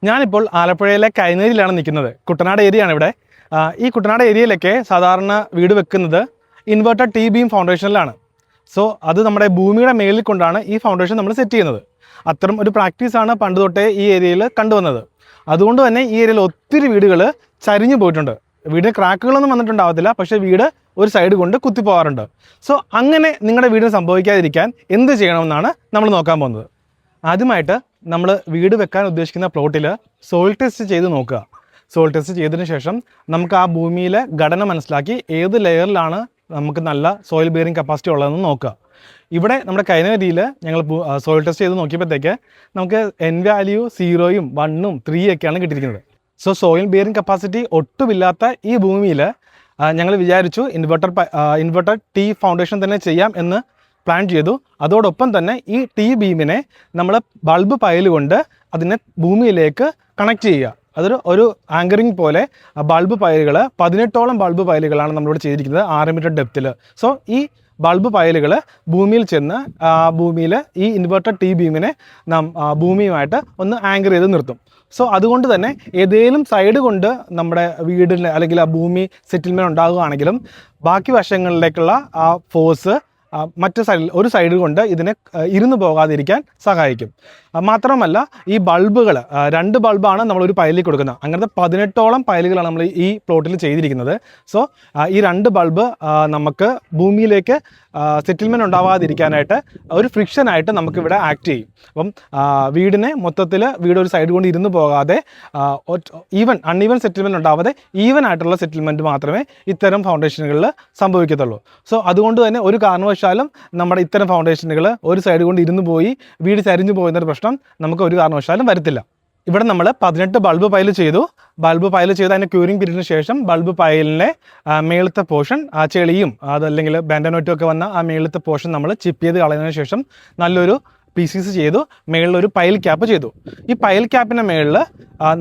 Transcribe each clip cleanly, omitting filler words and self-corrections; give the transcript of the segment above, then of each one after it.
ഞാനിപ്പോൾ ആലപ്പുഴയിലെ കൈനേരിയിലാണ് നിൽക്കുന്നത്. കുട്ടനാട് ഏരിയയാണ് ഇവിടെ. ഈ കുട്ടനാട് ഏരിയയിലൊക്കെ സാധാരണ വീട് വെക്കുന്നത് ഇൻവെർട്ടഡ് ടി ബീം ഫൗണ്ടേഷനിലാണ്. സോ അത് നമ്മുടെ ഭൂമിയുടെ മേളിൽ കൊണ്ടാണ് ഈ ഫൗണ്ടേഷൻ നമ്മൾ സെറ്റ് ചെയ്യുന്നത്. അത്തരം ഒരു പ്രാക്ടീസാണ് പണ്ട് തൊട്ടേ ഈ ഏരിയയിൽ കണ്ടുവന്നത്. അതുകൊണ്ട് തന്നെ ഈ ഏരിയയിൽ ഒത്തിരി വീടുകൾ ചരിഞ്ഞു പോയിട്ടുണ്ട്. വീടിന് ക്രാക്കുകളൊന്നും വന്നിട്ടുണ്ടാവത്തില്ല, പക്ഷേ വീട് ഒരു സൈഡ് കൊണ്ട് കുത്തിപ്പോകാറുണ്ട്. സോ അങ്ങനെ നിങ്ങളുടെ വീടിന് സംഭവിക്കാതിരിക്കാൻ എന്ത് ചെയ്യണമെന്നാണ് നമ്മൾ നോക്കാൻ പോകുന്നത്. ആദ്യമായിട്ട് നമ്മൾ വീട് വെക്കാൻ ഉദ്ദേശിക്കുന്ന പ്ലോട്ടിൽ സോയിൽ ടെസ്റ്റ് ചെയ്ത് നോക്കുക. സോയിൽ ടെസ്റ്റ് ചെയ്തതിന് ശേഷം നമുക്ക് ആ ഭൂമിയിലെ ഘടന മനസ്സിലാക്കി ഏത് ലെയറിലാണ് നമുക്ക് നല്ല സോയിൽ ബെയറിംഗ് കപ്പാസിറ്റി ഉള്ളതെന്ന് നോക്കുക. ഇവിടെ നമ്മുടെ കൈനേരിയിൽ ഞങ്ങൾ സോയിൽ ടെസ്റ്റ് ചെയ്ത് നോക്കിയപ്പോഴത്തേക്ക് നമുക്ക് എൻ വാല്യൂ 0, 1, 3 ഒക്കെയാണ് കിട്ടിയിരിക്കുന്നത്. സോ സോയിൽ ബെയറിംഗ് കപ്പാസിറ്റി ഒട്ടുമില്ലാത്ത ഈ ഭൂമിയിൽ ഞങ്ങൾ വിചാരിച്ചു ഇൻവെർട്ടർ ടി ഫൗണ്ടേഷൻ തന്നെ ചെയ്യാം എന്ന് പ്ലാൻ ചെയ്തു. അതോടൊപ്പം തന്നെ ഈ ടി ബീമിനെ നമ്മൾ ബൾബ് പൈൽ കൊണ്ട് അതിനെ ഭൂമിയിലേക്ക് കണക്ട് ചെയ്യുക. ഒരു ആങ്കറിങ് പോലെ ബൾബ് പൈലുകൾ 18ഓളം ബൾബ് പൈലുകളാണ് നമ്മളിവിടെ ചെയ്തിരിക്കുന്നത് 6 മീറ്റർ ഡെപ്തിൽ. സോ ഈ ബൾബ് പൈലുകൾ ഭൂമിയിൽ ചെന്ന് ഭൂമിയിൽ ഈ ഇൻവെർട്ടർ ടി ബീമിനെ ഭൂമിയുമായിട്ട് ഒന്ന് ആങ്കർ ചെയ്ത് നിർത്തും. സോ അതുകൊണ്ട് തന്നെ ഏതെങ്കിലും സൈഡ് കൊണ്ട് നമ്മുടെ വീടിന് അല്ലെങ്കിൽ ആ ഭൂമി സെറ്റിൽമെൻറ്റ് ഉണ്ടാകുകയാണെങ്കിലും ബാക്കി വശങ്ങളിലേക്കുള്ള ആ ഫോഴ്സ് ഒരു സൈഡ് കൊണ്ട് ഇതിനെ ഇരുന്ന് പോകാതിരിക്കാൻ സഹായിക്കും. മാത്രമല്ല ഈ ബൾബുകൾ 2 ബൾബാണ് നമ്മളൊരു പൈലിൽ കൊടുക്കുന്നത്. അങ്ങനത്തെ 18ഓളം പൈലുകളാണ് നമ്മൾ ഈ പ്ലോട്ടിൽ ചെയ്തിരിക്കുന്നത്. സോ ഈ 2 ബൾബ് നമുക്ക് ഭൂമിയിലേക്ക് സെറ്റിൽമെൻറ്റ് ഉണ്ടാവാതിരിക്കാനായിട്ട് ഒരു ഫ്രിക്ഷനായിട്ട് നമുക്കിവിടെ ആക്ട് ചെയ്യും. അപ്പം വീടിനെ മൊത്തത്തിൽ വീട് ഒരു സൈഡ് കൊണ്ട് ഇരുന്ന് പോകാതെ അൺഈവൻ സെറ്റിൽമെൻറ്റ് ഉണ്ടാവാതെ ഈവൻ ആയിട്ടുള്ള സെറ്റിൽമെൻറ്റ് മാത്രമേ ഇത്തരം ഫൗണ്ടേഷനുകളിൽ സംഭവിക്കത്തുള്ളൂ. സോ അതുകൊണ്ട് തന്നെ ഒരു കാരണവശാലും നമ്മുടെ ഇത്തരം ഫൗണ്ടേഷനുകൾ ഒരു സൈഡ് കൊണ്ട് ഇരുന്ന് പോയി വീട് ചരിഞ്ഞു പോകുന്നൊരു പ്രശ്നം നമുക്ക് ഒരു കാരണവശാലും വരത്തില്ല. ഇവിടെ നമ്മൾ 18 ബൾബ് പൈൽ ചെയ്തു. ബൾബ് പൈൽ ചെയ്ത് അതിൻ്റെ ക്യൂറിംഗ് പീരീഡിന് ശേഷം ബൾബ് പൈലിനെ മേളത്തെ പോർഷൻ ആ ചെളിയും അതല്ലെങ്കിൽ ബാൻഡനോറ്റും ഒക്കെ വന്ന ആ മേളത്തെ പോർഷൻ നമ്മൾ ചിപ്പ് ചെയ്ത് കളഞ്ഞതിന് ശേഷം നല്ലൊരു പീസീസ് ചെയ്തു. മേളിലൊരു പൈൽ ക്യാപ്പ് ചെയ്തു. ഈ പൈൽ ക്യാപ്പിൻ്റെ മേളിൽ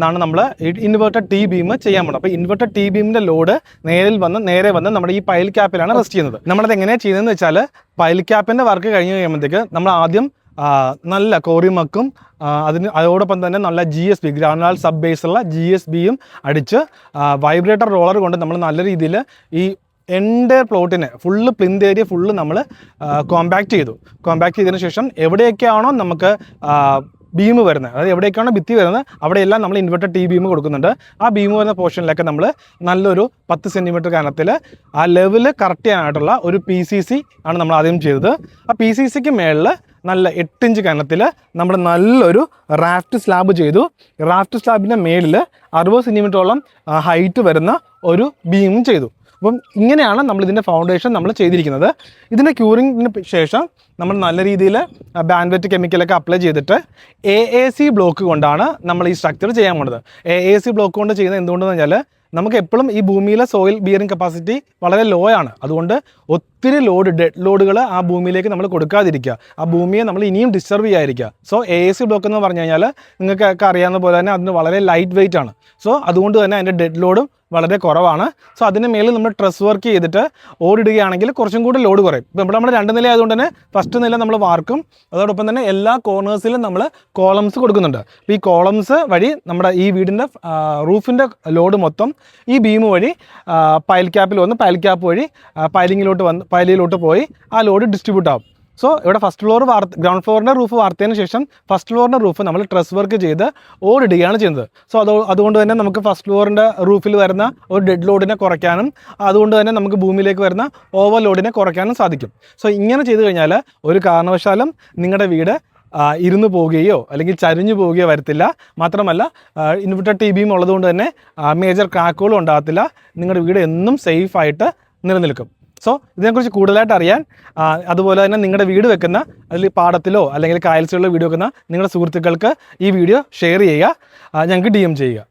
ആണ് നമ്മൾ ഇൻവെർട്ടർ ടി ബീം ചെയ്യാൻ പോകുന്നത്. അപ്പോൾ ഇൻവെർട്ടർ ടി ബീമിൻ്റെ ലോഡ് നേരെ വന്ന് നമ്മുടെ ഈ പൈൽ ക്യാപ്പിലാണ് റെസ്റ്റ് ചെയ്യുന്നത്. നമ്മളത് എങ്ങനെയാണ് ചെയ്യുന്നതെന്ന് വെച്ചാൽ പൈൽ ക്യാപ്പിൻ്റെ വർക്ക് കഴിഞ്ഞ് കഴിയുമ്പോഴത്തേക്ക് നമ്മൾ ആദ്യം നല്ല കോറിമക്കും അതോടൊപ്പം തന്നെ നല്ല GSB ഗ്രാനുലാർ സബ് ബേസുള്ള GSBയും അടിച്ച് വൈബ്രേറ്റർ റോളർ കൊണ്ട് നമ്മൾ നല്ല രീതിയിൽ ഈ എൻ്റെ പ്ലോട്ടിനെ ഫുള്ള് പ്ലിന്ത് ഏരിയ ഫുള്ള് നമ്മൾ കോമ്പാക്റ്റ് ചെയ്തതിന് ശേഷം എവിടെയൊക്കെയാണോ നമുക്ക് ബീം വരുന്നത്, അതായത് എവിടേക്കാണോ ഭിത്തി വരുന്നത് അവിടെയെല്ലാം നമ്മൾ ഇൻവെർട്ടർ ടി ബീം കൊടുക്കുന്നുണ്ട്. ആ ബീം വരുന്ന പോർഷനിലൊക്കെ നമ്മൾ നല്ലൊരു 10 സെൻറ്റിമീറ്റർ കനത്തിൽ ആ ലെവല് കറക്റ്റ് ചെയ്യാനായിട്ടുള്ള ഒരു PCC ആണ് നമ്മൾ ആദ്യം ചെയ്തത്. ആ PCCക്ക് മേളിൽ നല്ല 8 ഇഞ്ച് കനത്തിൽ നമ്മൾ നല്ലൊരു റാഫ്റ്റ് സ്ലാബ് ചെയ്തു. റാഫ്റ്റ് സ്ലാബിൻ്റെ മേളിൽ 60 സെൻറ്റിമീറ്ററോളം ഹൈറ്റ് വരുന്ന ഒരു ബീമും ചെയ്തു. അപ്പം ഇങ്ങനെയാണ് നമ്മളിതിൻ്റെ ഫൗണ്ടേഷൻ നമ്മൾ ചെയ്തിരിക്കുന്നത്. ഇതിൻ്റെ ക്യൂറിങ്ങിന് ശേഷം നമ്മൾ നല്ല രീതിയിൽ ബാൻഡ്വെറ്റ് കെമിക്കലൊക്കെ അപ്ലൈ ചെയ്തിട്ട് AAC ബ്ലോക്ക് കൊണ്ടാണ് നമ്മൾ ഈ സ്ട്രക്ചർ ചെയ്യാൻ പോകുന്നത്. AAC ബ്ലോക്ക് കൊണ്ട് ചെയ്യുന്നത് എന്തുകൊണ്ടെന്ന് വെച്ചാൽ നമുക്ക് എപ്പോഴും ഈ ഭൂമിയിലെ സോയിൽ ബിയറിംഗ് കപ്പാസിറ്റി വളരെ ലോ ആണ്. അതുകൊണ്ട് ഒത്തിരി ഡെഡ് ലോഡുകൾ ആ ഭൂമിയിലേക്ക് നമ്മൾ കൊടുക്കാതിരിക്കുക, ആ ഭൂമിയെ നമ്മൾ ഇനിയും ഡിസ്റ്റർബ് ചെയ്യാതിരിക്കുക. സോ AAC ബ്ലോക്ക് എന്ന് പറഞ്ഞു കഴിഞ്ഞാൽ നിങ്ങൾക്കൊക്കെ അറിയാവുന്ന പോലെ തന്നെ അതിന് വളരെ ലൈറ്റ് വെയിറ്റ് ആണ്. സോ അതുകൊണ്ട് തന്നെ അതിൻ്റെ ഡെഡ് ലോഡും വളരെ കുറവാണ്. സോ അതിന് മേളിൽ നമ്മൾ ട്രസ് വർക്ക് ചെയ്തിട്ട് ഓടിടുകയാണെങ്കിൽ കുറച്ചും കൂടി ലോഡ് കുറയും. ഇപ്പോൾ ഇവിടെ നമ്മൾ 2 നില ആയതുകൊണ്ട് തന്നെ ഫസ്റ്റ് നില നമ്മൾ വാർക്കും, അതോടൊപ്പം തന്നെ എല്ലാ കോർണേഴ്സിലും നമ്മൾ കോളംസ് കൊടുക്കുന്നുണ്ട്. അപ്പോൾ ഈ കോളംസ് വഴി നമ്മുടെ ഈ വീടിൻ്റെ റൂഫിൻ്റെ ലോഡ് മൊത്തം ഈ ബീം വഴി പൈൽ ക്യാപ്പിൽ വന്ന് പൈൽ ക്യാപ്പ് വഴി പൈലിലോട്ട് പോയി ആ ലോഡ് ഡിസ്ട്രിബ്യൂട്ട് ആവും. സോ ഇവിടെ ഗ്രൗണ്ട് ഫ്ലോറിൻ്റെ റൂഫ് വാർത്തതിന് ശേഷം ഫസ്റ്റ് ഫ്ലോറിൻ്റെ റൂഫ് നമ്മൾ ട്രസ് വർക്ക് ചെയ്ത് ഓടിടുകയാണ് ചെയ്യുന്നത്. സോ അതുകൊണ്ട് തന്നെ നമുക്ക് ഫസ്റ്റ് ഫ്ലോറിൻ്റെ റൂഫിൽ വരുന്ന ഒരു ഡെഡ് ലോഡിനെ കുറയ്ക്കാനും അതുകൊണ്ട് തന്നെ നമുക്ക് ഭൂമിയിലേക്ക് വരുന്ന ഓവർ ലോഡിനെ കുറയ്ക്കാനും സാധിക്കും. സോ ഇങ്ങനെ ചെയ്തു കഴിഞ്ഞാൽ ഒരു കാരണവശാലും നിങ്ങളുടെ വീട് ഇരുന്ന് പോവുകയോ അല്ലെങ്കിൽ ചരിഞ്ഞു പോവുകയോ വരത്തില്ല. മാത്രമല്ല ഇൻവെർട്ടർ ടി ബീം ഉള്ളതുകൊണ്ട് തന്നെ മേജർ ക്രാക്കുകളും ഉണ്ടാകത്തില്ല. നിങ്ങളുടെ വീട് എന്നും സേഫായിട്ട് നിലനിൽക്കും. സോ ഇതിനെക്കുറിച്ച് കൂടുതലായിട്ട് അറിയാൻ അതുപോലെ തന്നെ നിങ്ങളുടെ വീട് വെക്കുന്ന അതിൽ പാടത്തിലോ അല്ലെങ്കിൽ കായൽസിലോ വീട് വെക്കുന്ന നിങ്ങളുടെ സുഹൃത്തുക്കൾക്ക് ഈ വീഡിയോ ഷെയർ ചെയ്യുക, ഞങ്ങൾക്ക് DM ചെയ്യുക.